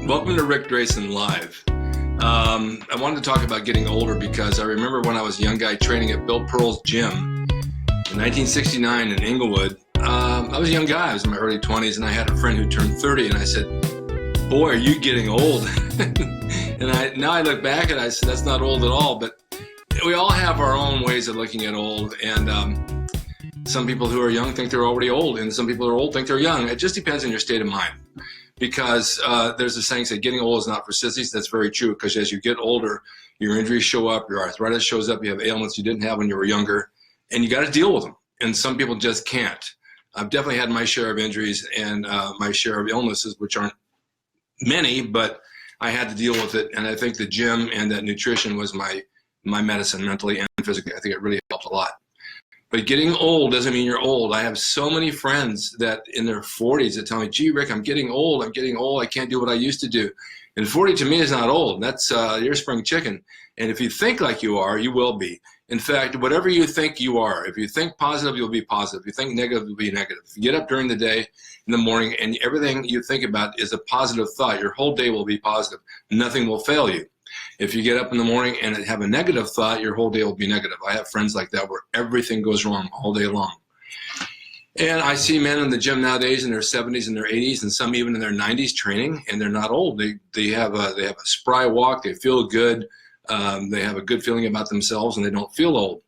Welcome to Rick Drasin Live. I wanted to talk about getting older because I remember when I was a young guy training at Bill Pearl's gym in 1969 in Inglewood. I was a young guy, I was in my early 20s, and I had a friend who turned 30, and I said, boy, are you getting old? And now I look back and I said, that's not old at all, but we all have our own ways of looking at old, and some people who are young think they're already old, and some people who are old think they're young. It just depends on your state of mind. Because there's a saying that getting old is not for sissies. That's very true, because as you get older, your injuries show up, your arthritis shows up, you have ailments you didn't have when you were younger, and you got to deal with them. And some people just can't. I've definitely had my share of injuries and my share of illnesses, which aren't many, but I had to deal with it. And I think the gym and that nutrition was my medicine, mentally and physically. I think it really helped a lot. But getting old doesn't mean you're old. I have so many friends that in their 40s that tell me, gee, Rick, I'm getting old. I can't do what I used to do. And 40 to me is not old. That's you're spring chicken. And if you think like you are, you will be. In fact, whatever you think you are, if you think positive, you'll be positive. If you think negative, you'll be negative. If you get up during the day in the morning and everything you think about is a positive thought, your whole day will be positive. Nothing will fail you. If you get up in the morning and have a negative thought, your whole day will be negative. I have friends like that where everything goes wrong all day long. And I see men in the gym nowadays in their 70s and their 80s, and some even in their 90s training, and they're not old. They have a spry walk. They feel good. They have a good feeling about themselves, and they don't feel old.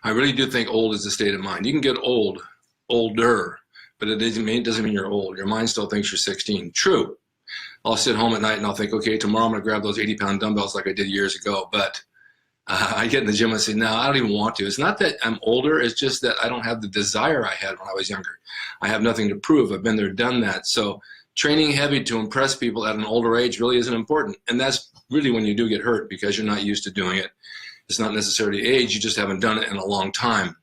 I really do think old is a state of mind. You can get older, but it doesn't mean you're old. Your mind still thinks you're 16. True. I'll sit home at night and I'll think, okay, tomorrow I'm going to grab those 80-pound dumbbells like I did years ago. But I get in the gym and say, no, I don't even want to. It's not that I'm older. It's just that I don't have the desire I had when I was younger. I have nothing to prove. I've been there, done that. So training heavy to impress people at an older age really isn't important. And that's really when you do get hurt, because you're not used to doing it. It's not necessarily age. You just haven't done it in a long time.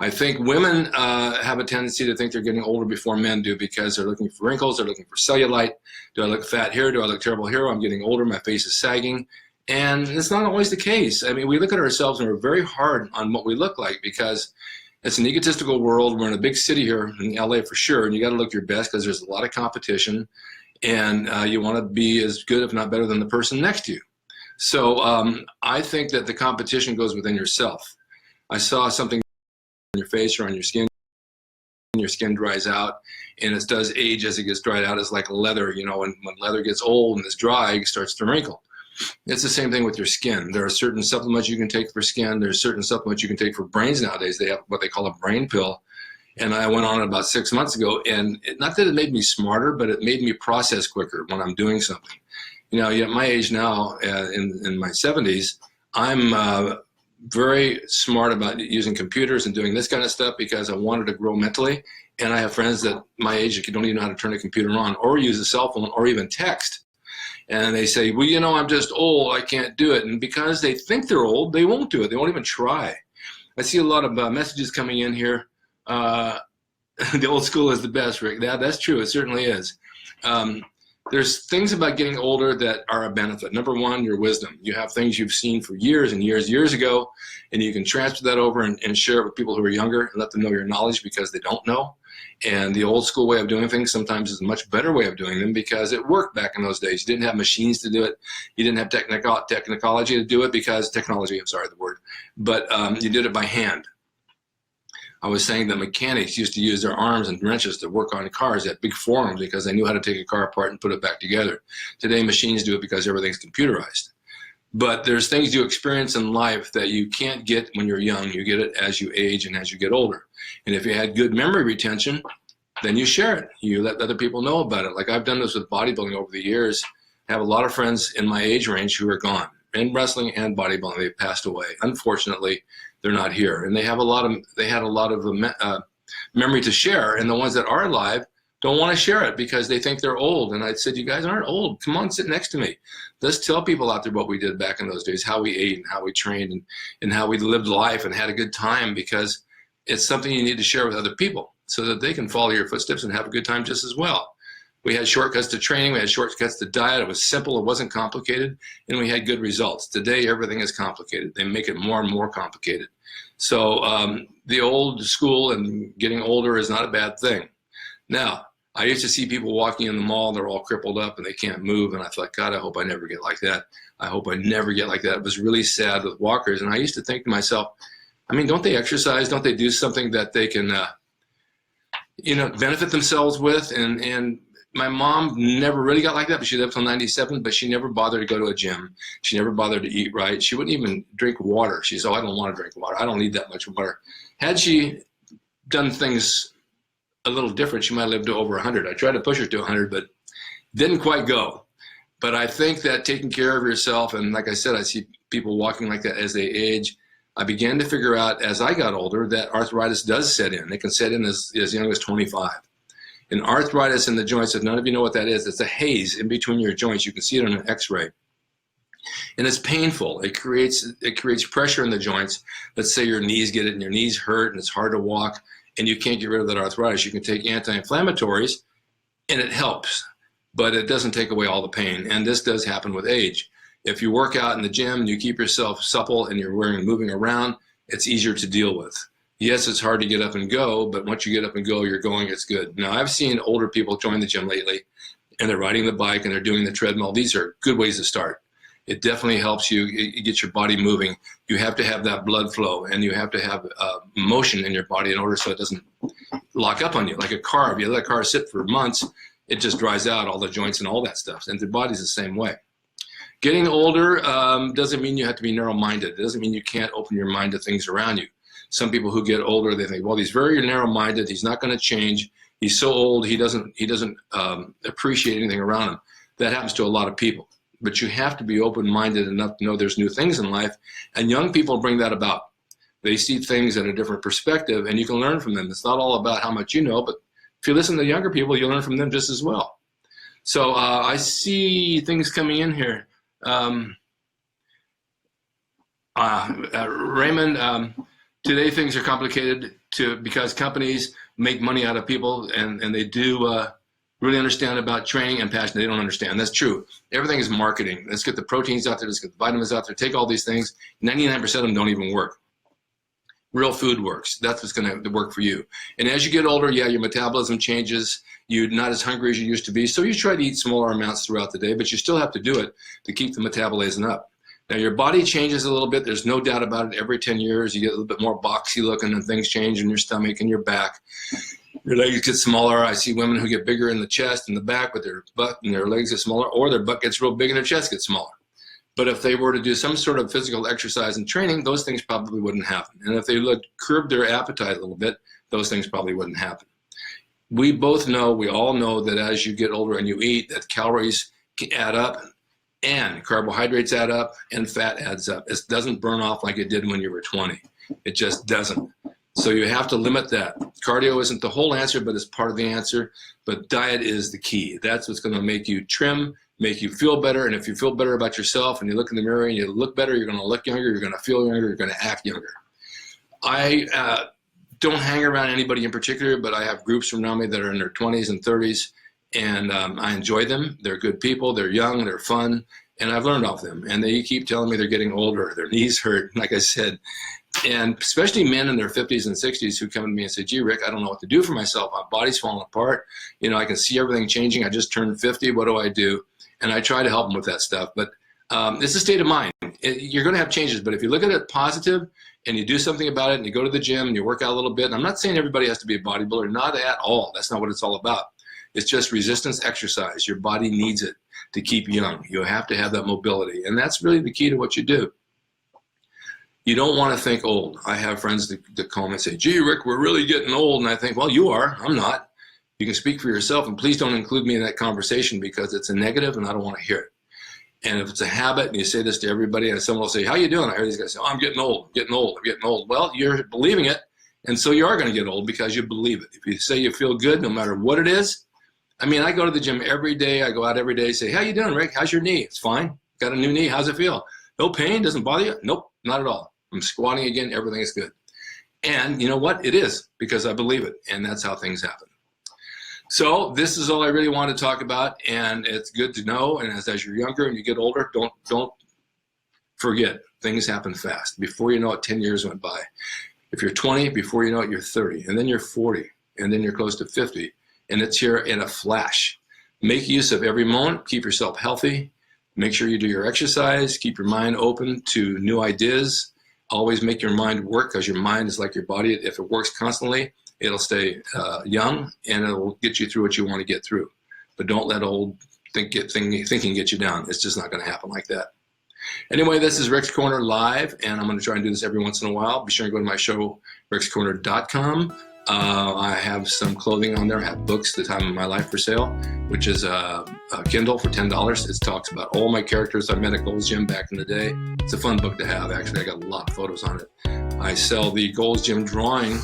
I think women have a tendency to think they're getting older before men do, because they're looking for wrinkles, they're looking for cellulite. Do I look fat here? Do I look terrible here? I'm getting older, my face is sagging. And it's not always the case. I mean, we look at ourselves and we're very hard on what we look like, because it's an egotistical world. We're in a big city here in LA for sure, and you got to look your best because there's a lot of competition, and you want to be as good, if not better, than the person next to you. So I think that the competition goes within yourself. I saw something on your face or on your skin dries out, and it does age as it gets dried out. It's like leather, you know, when leather gets old and it's dry, it starts to wrinkle. It's the same thing with your skin. There are certain supplements you can take for skin. There's certain supplements you can take for brains nowadays. They have what they call a brain pill. And I went on it about 6 months ago, and not that it made me smarter, but it made me process quicker when I'm doing something. You know, at my age now, in my 70s, I'm very smart about using computers and doing this kind of stuff because I wanted to grow mentally. And I have friends that my age that don't even know how to turn a computer on or use a cell phone or even text. And they say, well, you know, I'm just old, I can't do it. And because they think they're old, they won't do it. They won't even try. I see a lot of messages coming in here. The old school is the best, Rick. That's true, it certainly is. There's things about getting older that are a benefit. Number one, your wisdom. You have things you've seen for years and years ago, and you can transfer that over and share it with people who are younger and let them know your knowledge because they don't know. And the old school way of doing things sometimes is a much better way of doing them because it worked back in those days. You didn't have machines to do it. You didn't have technology to do it because technology, I'm sorry, the word, but you did it by hand. I was saying that mechanics used to use their arms and wrenches to work on cars at big forums because they knew how to take a car apart and put it back together. Today, machines do it because everything's computerized. But there's things you experience in life that you can't get when you're young. You get it as you age and as you get older. And if you had good memory retention, then you share it. You let other people know about it. Like I've done this with bodybuilding over the years. I have a lot of friends in my age range who are gone in wrestling and bodybuilding. They've passed away. Unfortunately, they're not here. And they had a lot of memory to share. And the ones that are alive don't want to share it because they think they're old. And I said, you guys aren't old. Come on, sit next to me. Let's tell people out there what we did back in those days, how we ate and how we trained and how we lived life and had a good time, because it's something you need to share with other people so that they can follow your footsteps and have a good time just as well. We had shortcuts to training. We had shortcuts to diet. It was simple. It wasn't complicated. And we had good results. Today, everything is complicated. They make it more and more complicated. So the old school and getting older is not a bad thing. Now, I used to see people walking in the mall, they're all crippled up and they can't move. And I thought, God, I hope I never get like that. I hope I never get like that. It was really sad with walkers. And I used to think to myself, I mean, don't they exercise? Don't they do something that they can, benefit themselves with? And my mom never really got like that, but she lived till 97, but she never bothered to go to a gym. She never bothered to eat right. She wouldn't even drink water. She said, oh, I don't want to drink water. I don't need that much water. Had she done things a little different, she might have lived to over 100. I tried to push her to 100, but didn't quite go. But I think that taking care of yourself, and like I said, I see people walking like that as they age. I began to figure out as I got older that arthritis does set in. It can set in as young as 25. And arthritis in the joints, if none of you know what that is, it's a haze in between your joints. You can see it on an x-ray. And it's painful. It creates pressure in the joints. Let's say your knees get it and your knees hurt and it's hard to walk and you can't get rid of that arthritis. You can take anti-inflammatories and it helps, but it doesn't take away all the pain. And this does happen with age. If you work out in the gym and you keep yourself supple and you're moving around, it's easier to deal with. Yes, it's hard to get up and go, but once you get up and go, you're going, it's good. Now, I've seen older people join the gym lately, and they're riding the bike and they're doing the treadmill. These are good ways to start. It definitely helps you. It gets your body moving. You have to have that blood flow, and you have to have motion in your body in order so it doesn't lock up on you. Like a car, if you let a car sit for months, it just dries out, all the joints and all that stuff. And the body's the same way. Getting older doesn't mean you have to be narrow-minded. It doesn't mean you can't open your mind to things around you. Some people who get older, they think, well, he's very narrow-minded. He's not going to change. He's so old, he doesn't appreciate anything around him. That happens to a lot of people. But you have to be open-minded enough to know there's new things in life. And young people bring that about. They see things in a different perspective, and you can learn from them. It's not all about how much you know, but if you listen to younger people, you learn from them just as well. So I see things coming in here. Raymond, today things are complicated because companies make money out of people, and they do really understand about training and passion. They don't understand. That's true. Everything is marketing. Let's get the proteins out there. Let's get the vitamins out there. Take all these things. 99% of them don't even work. Real food works. That's what's going to work for you. And as you get older, yeah, your metabolism changes. You're not as hungry as you used to be. So you try to eat smaller amounts throughout the day, but you still have to do it to keep the metabolism up. Now, your body changes a little bit. There's no doubt about it. Every 10 years, you get a little bit more boxy looking and things change in your stomach and your back. Your legs get smaller. I see women who get bigger in the chest and the back with their butt and their legs get smaller, or their butt gets real big and their chest gets smaller. But if they were to do some sort of physical exercise and training, those things probably wouldn't happen. And if they curb their appetite a little bit, those things probably wouldn't happen. We both know, we all know that as you get older and you eat, that calories add up and carbohydrates add up and fat adds up. It doesn't burn off like it did when you were 20. It just doesn't. So you have to limit that. Cardio isn't the whole answer, but it's part of the answer. But diet is the key. That's what's going to make you trim, make you feel better. And if you feel better about yourself and you look in the mirror and you look better, you're going to look younger, you're going to feel younger, you're going to act younger. I don't hang around anybody in particular, but I have groups around me that are in their 20s and 30s, and I enjoy them. They're good people. They're young. They're fun. And I've learned off them. And they keep telling me they're getting older. Their knees hurt, like I said. And especially men in their 50s and 60s who come to me and say, gee, Rick, I don't know what to do for myself. My body's falling apart. You know, I can see everything changing. I just turned 50. What do I do? And I try to help them with that stuff. But it's a state of mind. You're going to have changes. But if you look at it positive and you do something about it and you go to the gym and you work out a little bit, and I'm not saying everybody has to be a bodybuilder. Not at all. That's not what it's all about. It's just resistance exercise. Your body needs it to keep young. You have to have that mobility. And that's really the key to what you do. You don't want to think old. I have friends that call me and say, gee, Rick, we're really getting old. And I think, well, you are. I'm not. You can speak for yourself. And please don't include me in that conversation because it's a negative and I don't want to hear it. And if it's a habit and you say this to everybody and someone will say, how you doing? I hear these guys say, oh, I'm getting old, I'm getting old, I'm getting old. Well, you're believing it. And so you are going to get old because you believe it. If you say you feel good, no matter what it is. I mean, I go to the gym every day. I go out every day, say, how you doing, Rick? How's your knee? It's fine. Got a new knee. How's it feel? No pain? Doesn't bother you? Nope, not at all. I'm squatting again. Everything is good. And you know what? It is because I believe it. And that's how things happen. So this is all I really want to talk about. And it's good to know. And as you're younger and you get older, don't forget. Things happen fast. Before you know it, 10 years went by. If you're 20, before you know it, you're 30. And then you're 40. And then you're close to 50. and it's here in a flash. Make use of every moment. Keep yourself healthy. Make sure you do your exercise. Keep your mind open to new ideas. Always make your mind work, because your mind is like your body. If it works constantly, it'll stay young, and it'll get you through what you want to get through. But don't let old thinking get you down. It's just not going to happen like that. Anyway, this is Rick's Corner Live, and I'm going to try and do this every once in a while. Be sure to go to my show, rickscorner.com. I have some clothing on there. I have books, The Time of My Life, for sale, which is a Kindle for $10. It talks about all my characters I met at Gold's Gym back in the day. It's a fun book to have, actually. I got a lot of photos on it. I sell the Gold's Gym drawing.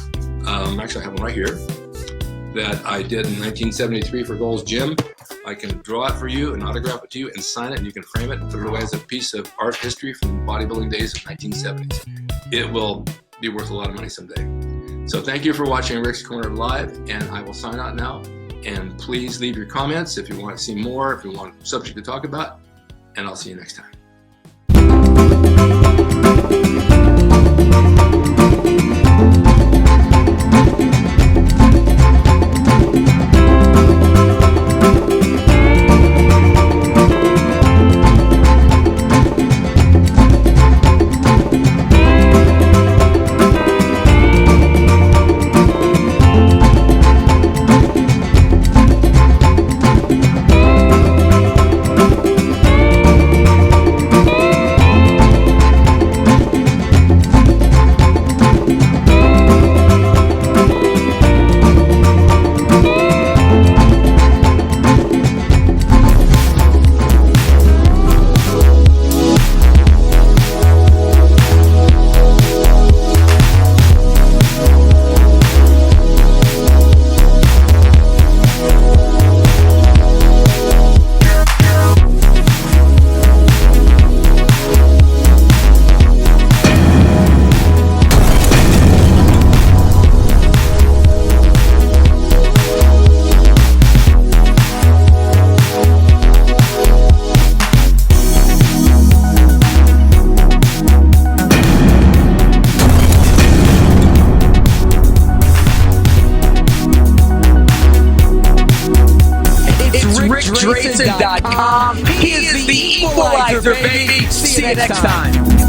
Actually, I have one right here that I did in 1973 for Gold's Gym. I can draw it for you and autograph it to you and sign it, and you can frame it and put it away as a piece of art history from the bodybuilding days of 1970s. It will be worth a lot of money someday. So thank you for watching Rick's Corner Live, and I will sign out now. And please leave your comments if you want to see more, if you want a subject to talk about, and I'll see you next time. Drasin.com. He is the equalizer, baby. See you next time.